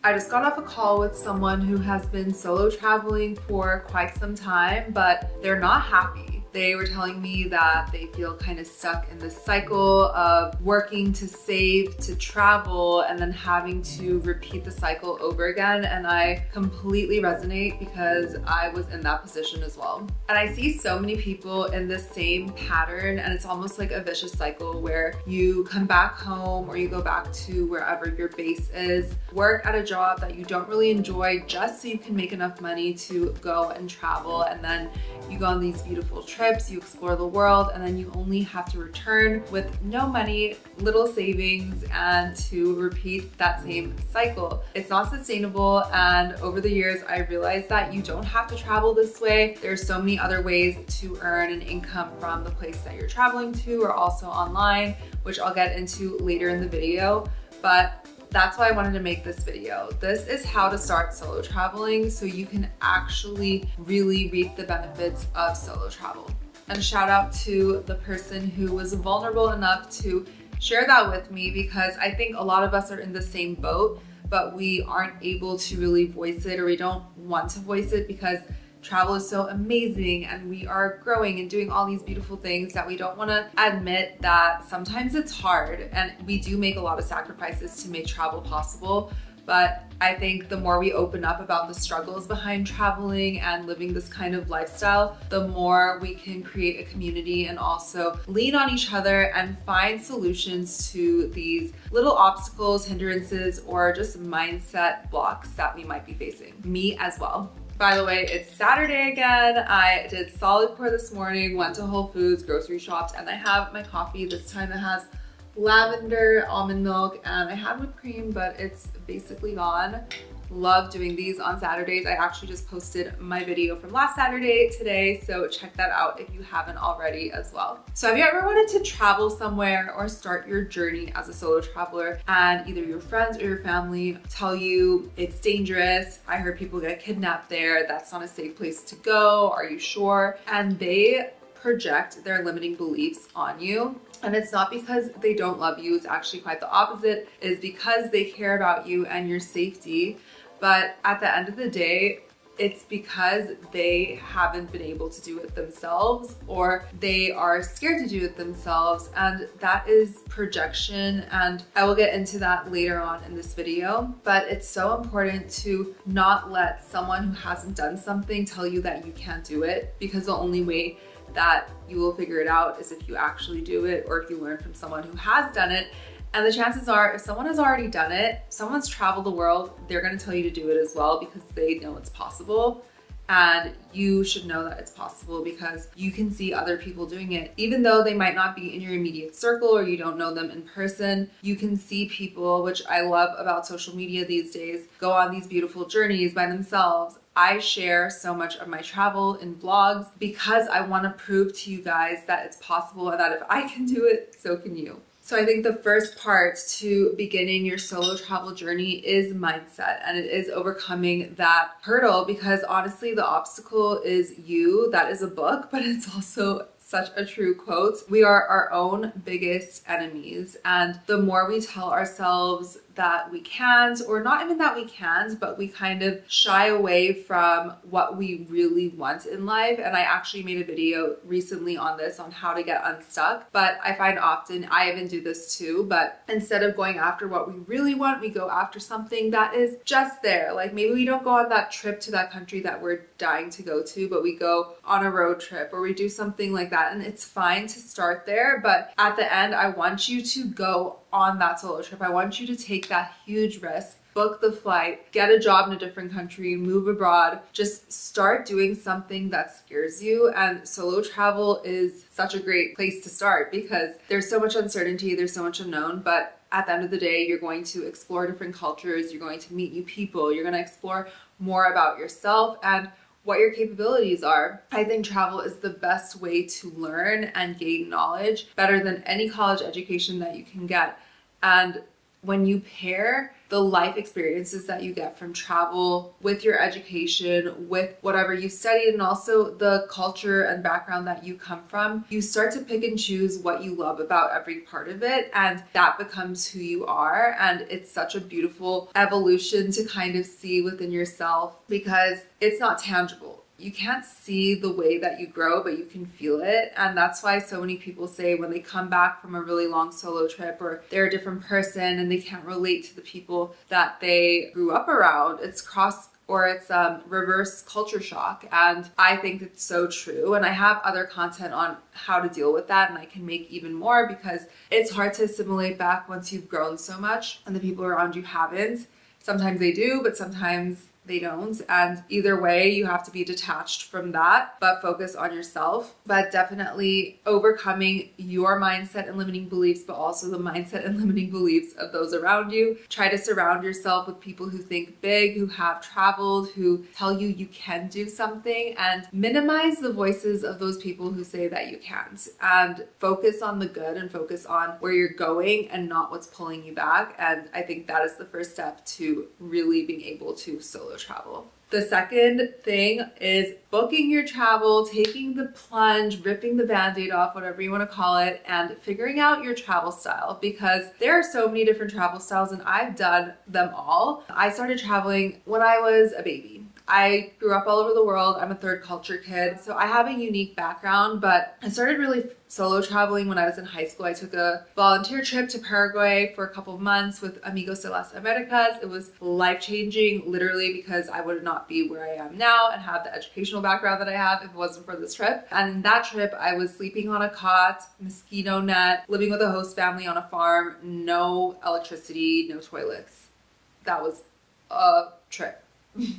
I just got off a call with someone who has been solo traveling for quite some time, but they're not happy. They were telling me that they feel kind of stuck in this cycle of working to save, to travel, and then having to repeat the cycle over again. And I completely resonate because I was in that position as well. And I see so many people in the same pattern, and it's almost like a vicious cycle where you come back home or you go back to wherever your base is, work at a job that you don't really enjoy just so you can make enough money to go and travel, and then you go on these beautiful trips, you explore the world, and then you only have to return with no money, little savings, and to repeat that same cycle. It's not sustainable, and over the years I realized that you don't have to travel this way. There's so many other ways to earn an income from the place that you're traveling to, or also online, which I'll get into later in the video. But that's why I wanted to make this video. This is how to start solo traveling so you can actually really reap the benefits of solo travel. And shout out to the person who was vulnerable enough to share that with me, because I think a lot of us are in the same boat, but we aren't able to really voice it, or we don't want to voice it because travel is so amazing and we are growing and doing all these beautiful things that we don't want to admit that sometimes it's hard, and we do make a lot of sacrifices to make travel possible. But I think the more we open up about the struggles behind traveling and living this kind of lifestyle, the more we can create a community and also lean on each other and find solutions to these little obstacles, hindrances, or just mindset blocks that we might be facing. Me as well. By the way, it's Saturday again. I did solid core this morning, went to Whole Foods, grocery shopped, and I have my coffee. This time it has lavender, almond milk, and I had whipped cream, but it's basically gone. Love doing these on Saturdays. I actually just posted my video from last Saturday today, so check that out if you haven't already as well. So have you ever wanted to travel somewhere or start your journey as a solo traveler, and either your friends or your family tell you it's dangerous, I heard people get kidnapped there, that's not a safe place to go, are you sure? And they project their limiting beliefs on you. And it's not because they don't love you, it's actually quite the opposite. It's because they care about you and your safety. But at the end of the day, it's because they haven't been able to do it themselves, or they are scared to do it themselves, and that is projection, and I will get into that later on in this video. But it's so important to not let someone who hasn't done something tell you that you can't do it, because the only way that you will figure it out is if you actually do it, or if you learn from someone who has done it. And the chances are, if someone has already done it, someone's traveled the world, they're gonna tell you to do it as well, because they know it's possible. And you should know that it's possible because you can see other people doing it. Even though they might not be in your immediate circle or you don't know them in person, you can see people, which I love about social media these days, go on these beautiful journeys by themselves. I share so much of my travel in vlogs because I want to prove to you guys that it's possible, and that if I can do it, so can you. So I think the first part to beginning your solo travel journey is mindset, and it is overcoming that hurdle, because honestly the obstacle is you. That is a book, but it's also such a true quote. We are our own biggest enemies, and the more we tell ourselves that we can't, or not even that we can't, but we kind of shy away from what we really want in life. And I actually made a video recently on this, on how to get unstuck. But I find often, I even do this too, but instead of going after what we really want, we go after something that is just there. Like maybe we don't go on that trip to that country that we're dying to go to, but we go on a road trip, or we do something like that. And it's fine to start there, but at the end, I want you to go on that solo trip. I want you to take that huge risk, book the flight, get a job in a different country, move abroad, just start doing something that scares you. And solo travel is such a great place to start because there's so much uncertainty, there's so much unknown, but at the end of the day, you're going to explore different cultures, you're going to meet new people, you're going to explore more about yourself and what your capabilities are. I think travel is the best way to learn and gain knowledge, better than any college education that you can get. And when you pair the life experiences that you get from travel with your education, with whatever you studied, and also the culture and background that you come from, you start to pick and choose what you love about every part of it, and that becomes who you are. And it's such a beautiful evolution to kind of see within yourself, because it's not tangible. You can't see the way that you grow, but you can feel it. And that's why so many people say when they come back from a really long solo trip, or they're a different person and they can't relate to the people that they grew up around, it's reverse culture shock. And I think it's so true. And I have other content on how to deal with that, and I can make even more, because it's hard to assimilate back once you've grown so much and the people around you haven't. Sometimes they do, but sometimes they don't. And either way, you have to be detached from that, but focus on yourself. But definitely overcoming your mindset and limiting beliefs, but also the mindset and limiting beliefs of those around you. Try to surround yourself with people who think big, who have traveled, who tell you you can do something, and minimize the voices of those people who say that you can't. And focus on the good and focus on where you're going and not what's pulling you back. And I think that is the first step to really being able to solo travel. The second thing is booking your travel, taking the plunge, ripping the band-aid off, whatever you want to call it, and figuring out your travel style, because there are so many different travel styles and I've done them all. I started traveling when I was a baby. I grew up all over the world. I'm a third culture kid, so I have a unique background, but I started really solo traveling when I was in high school. I took a volunteer trip to Paraguay for a couple of months with Amigos de las Americas. It was life-changing, literally, because I would not be where I am now and have the educational background that I have if it wasn't for this trip. And in that trip, I was sleeping on a cot, mosquito net, living with a host family on a farm, no electricity, no toilets. That was a trip.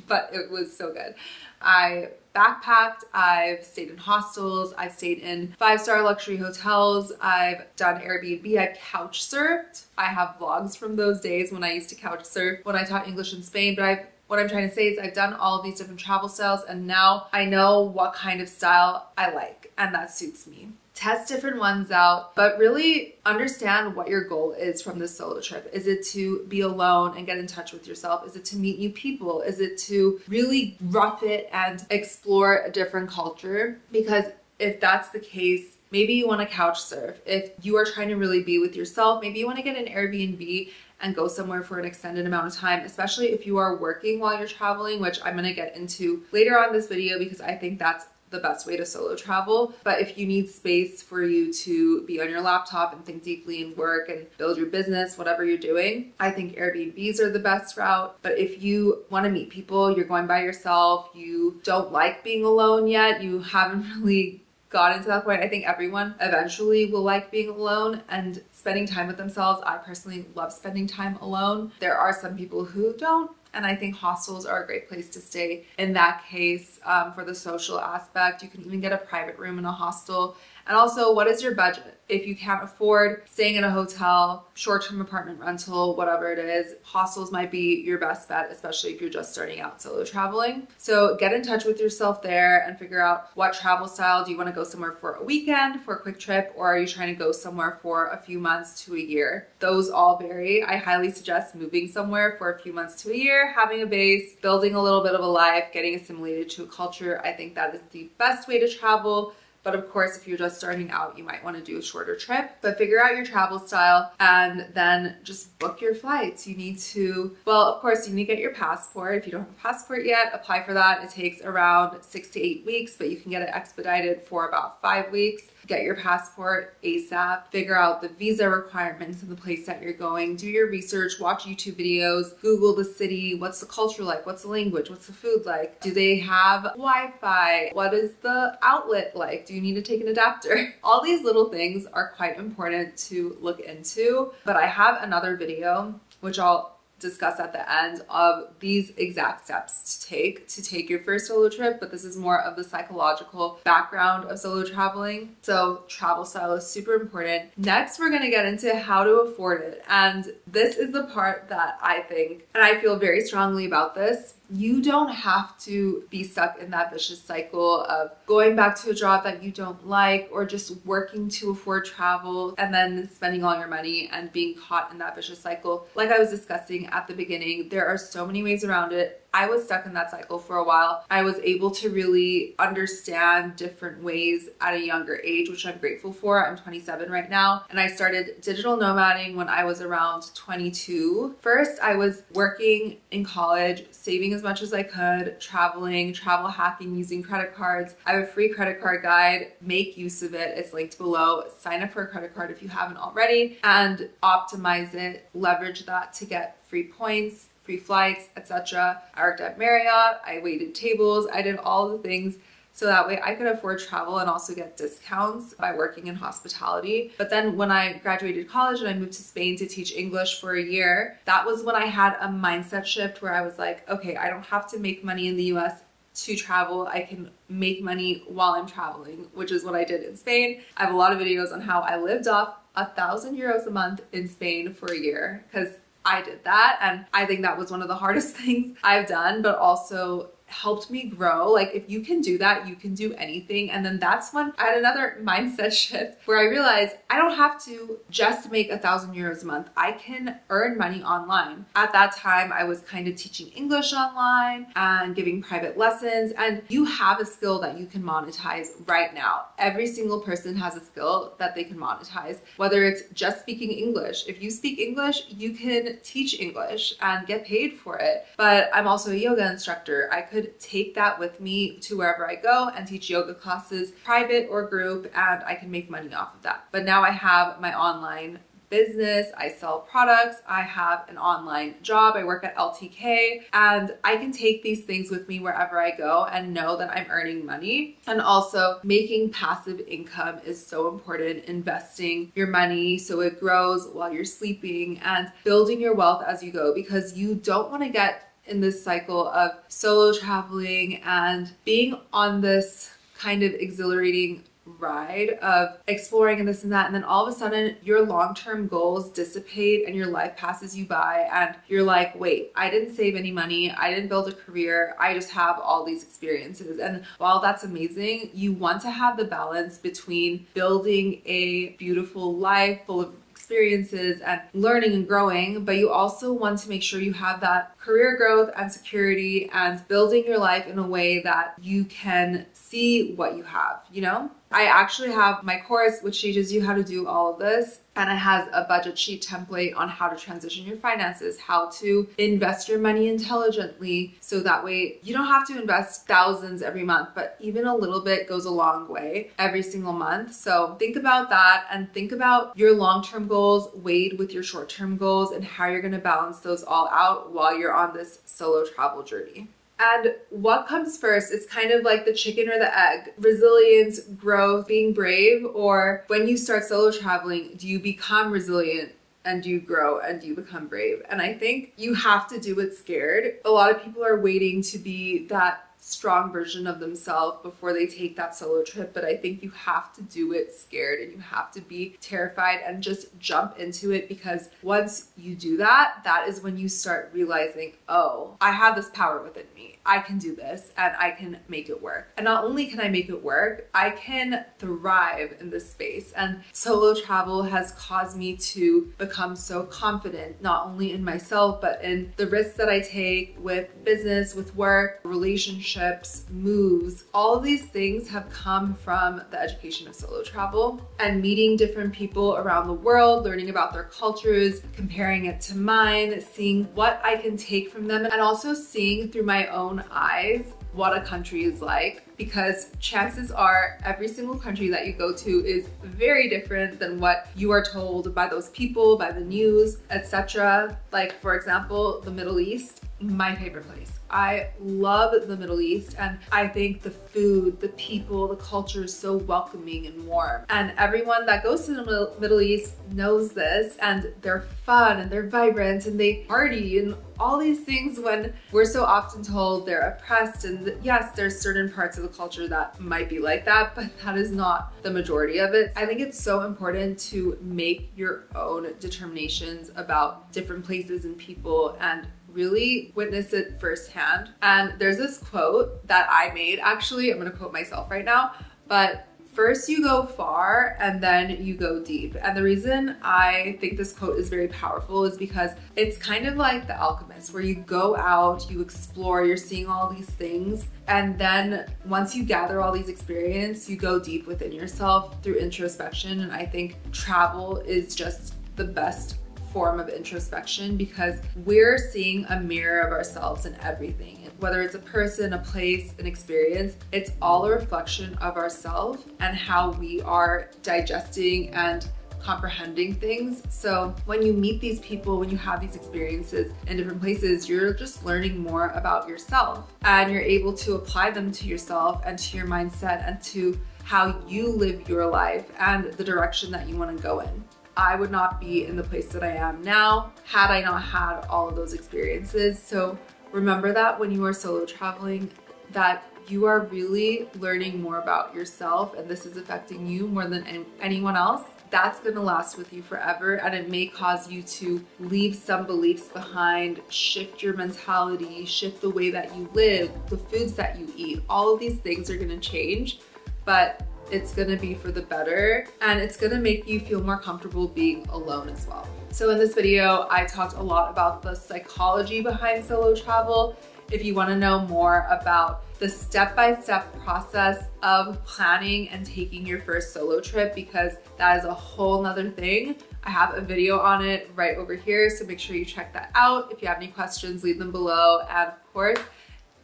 But it was so good. I backpacked, I've stayed in hostels, I've stayed in 5-star luxury hotels, I've done Airbnb, I've couch surfed. I have vlogs from those days when I used to couch surf when I taught English in Spain, but what I'm trying to say is I've done all of these different travel styles, and now I know what kind of style I like, and that suits me. Test different ones out, but really understand what your goal is from this solo trip. Is it to be alone and get in touch with yourself? Is it to meet new people? Is it to really rough it and explore a different culture? Because if that's the case, maybe you want to couch surf. If you are trying to really be with yourself, maybe you want to get an Airbnb and go somewhere for an extended amount of time, especially if you are working while you're traveling, which I'm going to get into later on in this video, because I think that's the best way to solo travel. But if you need space for you to be on your laptop and think deeply and work and build your business, whatever you're doing, I think Airbnbs are the best route. But if you want to meet people, you're going by yourself, you don't like being alone yet, you haven't really gotten to that point, I think everyone eventually will like being alone and spending time with themselves. I personally love spending time alone. There are some people who don't, and I think hostels are a great place to stay in that case. For the social aspect, you can even get a private room in a hostel. And also, what is your budget? If you can't afford staying in a hotel, short-term apartment rental, whatever it is, hostels might be your best bet, especially if you're just starting out solo traveling. So get in touch with yourself there and figure out what travel style. Do you want to go somewhere for a weekend, for a quick trip, or are you trying to go somewhere for a few months to a year? Those all vary. I highly suggest moving somewhere for a few months to a year, having a base, building a little bit of a life, getting assimilated to a culture. I think that is the best way to travel. But of course, if you're just starting out, you might want to do a shorter trip. But figure out your travel style and then just book your flights. You need to, well, of course, you need to get your passport. If you don't have a passport yet, apply for that. It takes around 6 to 8 weeks, but you can get it expedited for about 5 weeks. Get your passport ASAP, figure out the visa requirements in the place that you're going, do your research, watch YouTube videos, Google the city, what's the culture like, what's the language, what's the food like, do they have Wi-Fi, what is the outlet like, do you need to take an adapter? All these little things are quite important to look into, but I have another video, which I'll discuss at the end of these exact steps to take your first solo trip, but this is more of the psychological background of solo traveling. So travel style is super important. Next, we're gonna get into how to afford it. And this is the part that I think, and I feel very strongly about this, you don't have to be stuck in that vicious cycle of going back to a job that you don't like, or just working to afford travel and then spending all your money and being caught in that vicious cycle. Like I was discussing at the beginning, there are so many ways around it. I was stuck in that cycle for a while. I was able to really understand different ways at a younger age, which I'm grateful for. I'm 27 right now, and I started digital nomading when I was around 22. First, I was working in college, saving as much as I could, traveling, travel hacking, using credit cards. I have a free credit card guide. Make use of it. It's linked below. Sign up for a credit card if you haven't already, and optimize it. Leverage that to get free points, free flights, etc. I worked at Marriott, I waited tables, I did all the things so that way I could afford travel and also get discounts by working in hospitality. But then when I graduated college and I moved to Spain to teach English for a year, that was when I had a mindset shift where I was like, okay, I don't have to make money in the US to travel. I can make money while I'm traveling, which is what I did in Spain. I have a lot of videos on how I lived off 1,000 euros a month in Spain for a year, because I did that, and I think that was one of the hardest things I've done, but also helped me grow. Like, if you can do that, you can do anything. And then that's when I had another mindset shift where I realized I don't have to just make 1,000 euros a month. I can earn money online. At that time, I was kind of teaching English online and giving private lessons, and you have a skill that you can monetize right now. Every single person has a skill that they can monetize, whether it's just speaking English. If you speak English, you can teach English and get paid for it. But I'm also a yoga instructor. I could take that with me to wherever I go and teach yoga classes, private or group, and I can make money off of that. But now I have my online business, I sell products, I have an online job, I work at LTK, and I can take these things with me wherever I go and know that I'm earning money. And also, making passive income is so important. Investing your money so it grows while you're sleeping, and building your wealth as you go, because you don't want to get in this cycle of solo traveling and being on this kind of exhilarating ride of exploring and this and that, and then all of a sudden your long-term goals dissipate and your life passes you by, and you're like, wait, I didn't save any money, I didn't build a career, I just have all these experiences. And while that's amazing, you want to have the balance between building a beautiful life full of experiences and learning and growing, but you also want to make sure you have that career growth and security and building your life in a way that you can see what you have, you know? I actually have my course which teaches you how to do all of this, and it has a budget sheet template on how to transition your finances, how to invest your money intelligently, so that way you don't have to invest thousands every month, but even a little bit goes a long way every single month. So think about that, and think about your long-term goals weighed with your short-term goals and how you're going to balance those all out while you're on this solo travel journey. And what comes first? It's kind of like the chicken or the egg. Resilience, growth, being brave, or when you start solo traveling, do you become resilient and do you grow and do you become brave? And I think you have to do it scared. A lot of people are waiting to be that strong version of themselves before they take that solo trip, but I think you have to do it scared, and you have to be terrified and just jump into it, because once you do that, that is when you start realizing, oh, I have this power within me. I can do this and I can make it work. And not only can I make it work, I can thrive in this space. And solo travel has caused me to become so confident, not only in myself, but in the risks that I take with business, with work, relationships, moves. All of these things have come from the education of solo travel and meeting different people around the world, learning about their cultures, comparing it to mine, seeing what I can take from them, and also seeing through my own eyes what a country is like, because chances are every single country that you go to is very different than what you are told by those people, by the news, etc. Like, for example, the Middle East, my favorite place. I love the Middle East, and I think the food, the people, the culture is so welcoming and warm. And everyone that goes to the Middle East knows this, and they're fun and they're vibrant and they party and all these things, when we're so often told they're oppressed. And yes, there's certain parts of the culture that might be like that, but that is not the majority of it. I think it's so important to make your own determinations about different places and people and really witness it firsthand. And there's this quote that I made, actually, I'm gonna quote myself right now, but first you go far and then you go deep. And the reason I think this quote is very powerful is because it's kind of like The Alchemist, where you go out, you explore, you're seeing all these things, and then once you gather all these experiences, you go deep within yourself through introspection. And I think travel is just the best form of introspection, because we're seeing a mirror of ourselves in everything. Whether it's a person, a place, an experience, it's all a reflection of ourselves and how we are digesting and comprehending things. So when you meet these people, when you have these experiences in different places, you're just learning more about yourself, and you're able to apply them to yourself and to your mindset and to how you live your life and the direction that you want to go in. I would not be in the place that I am now had I not had all of those experiences. So remember that when you are solo traveling, that you are really learning more about yourself, and this is affecting you more than anyone else. That's gonna last with you forever, and it may cause you to leave some beliefs behind, shift your mentality, shift the way that you live, the foods that you eat. All of these things are gonna change, but it's gonna be for the better, and it's gonna make you feel more comfortable being alone as well. So in this video, I talked a lot about the psychology behind solo travel. If you wanna know more about the step-by-step process of planning and taking your first solo trip, because that is a whole nother thing, I have a video on it right over here, so make sure you check that out. If you have any questions, leave them below, and of course,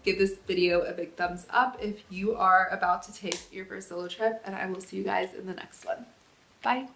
give this video a big thumbs up if you are about to take your first solo trip, and I will see you guys in the next one. Bye.